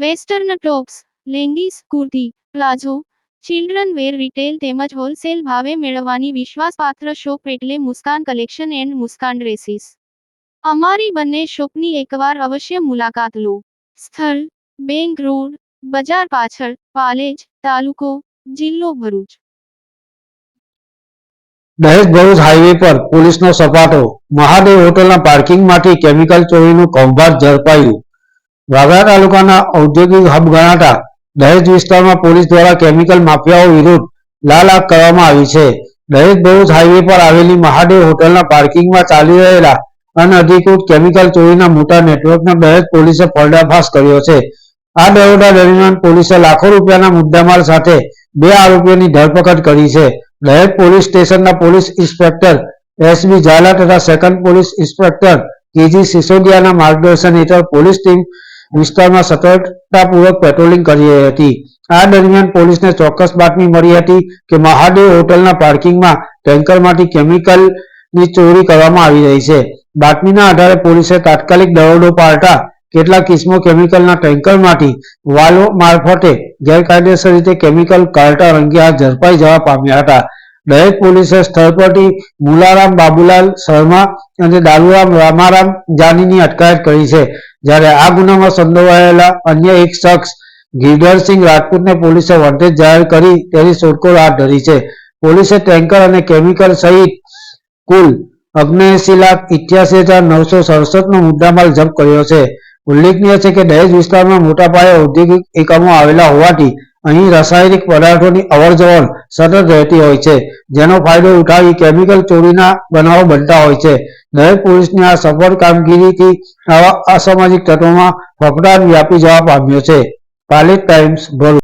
Western tops, leggings, kurti, palazzo, children wear retail તેમજ wholesale ભાવે મેળવવાની વિશ્વાસપાત્ર શોપ એટલે Muskan collection and Muskan dresses. અમારી બંને શોપની એકવાર અવશ્ય મુલાકાત લો. સ્થળ: બેંક રોડ, બજાર પાછળ, પાલેજ, તાલુકો, જિલ્લો ભરૂચ. દહેજ ભરૂચ હાઈવે પર પોલીસનો સપાટો. મહાદેવ હોટલના પાર્કિંગમાંથી કેમિકલ ચોરીનું કૌભાંડ ઝડપાયું. વાગરા તાલુકાના ઔદ્યોગિક હબ ગણાતા દહેજ વિસ્તારમાં પોલીસ દ્વારા કેમિકલ માફિયાઓ વિરુદ્ધ લાલ આંખ કરવામાં આવી છે. દહેજ ભરૂચ હાઈવે પર આવેલી મહાદેવ હોટલના પાર્કિંગમાં ચાલી રહેલા અનધિકૃત કેમિકલ ચોરીના મોટા નેટવર્કનો દહેજ પોલીસે પર્દાફાશ કર્યો છે. આ દરોડા દરમિયાન પોલીસે લાખો રૂપિયાના મુદ્દામાલ સાથે 2 આરોપીઓની ધરપકડ કરી છે. દહેજ પોલીસ સ્ટેશનના પોલીસ ઇન્સ્પેક્ટર એસબી ઝાલા તથા સેકન્ડ પોલીસ ઇન્સ્પેક્ટર કેજી સિસોદિયાના માર્ગદર્શન હેઠળ પોલીસ ટીમ વિસ્તારમાં સતર્કતાપૂર્વક પેટ્રોલિંગ કરી રહી હતી. આ દરમિયાન પોલીસને ચોક્કસ બાતમી મળી હતી કે મહાદેવ હોટલના પાર્કિંગમાં ટેન્કરમાંથી કેમિકલની ચોરી કરવામાં આવી રહી છે. બાતમીના આધારે પોલીસે તાત્કાલિક દરોડો પાડતા કેટલાક કિસ્મો કેમિકલના ટેન્કરમાંથી વાલ્વ મારફતે ગેરકાયદેસર રીતે કેમિકલ કાઢતા રંગે હાથ ઝડપાઈ જવા પામ્યા હતા. દહેજ પોલીસે સ્થળ પરથી મુલારામ બાબુલાલ શર્મા અને દાલુરામ રામારામ જાનીની અટકાયત કરી છે. જ્યારે આ ગુનામાં સંડોવાયેલા અન્ય એક શખ્સ ગિરધરસિંહ રાજપૂતને પોલીસે વોન્ટેડ જાહેર કરી તેની શોધખોળ હાથ ધરી છે. પોલીસે ટેન્કર અને કેમિકલ સહિત કુલ 79,88,967 નો મુદ્દામાલ જપ્ત કર્યો છે. ઉલ્લેખનીય છે કે દહેજ વિસ્તારમાં મોટા પાયે ઔદ્યોગિક એકમો આવેલા હોવાથી અહીં રાસાયણિક પદાર્થોની અવરજવર સતત રહેતી હોય છે, જેનો ફાયદો ઉઠાવી કેમિકલ ચોરીના બનાવો બનતા હોય છે. દહેજ પોલીસની આ સફળ કામગીરીથી આવા અસામાજિક તત્વોમાં ફફડાટ વ્યાપી જવા પામ્યો છે. પાલેજ ટાઈમ્સ, ભરૂચ.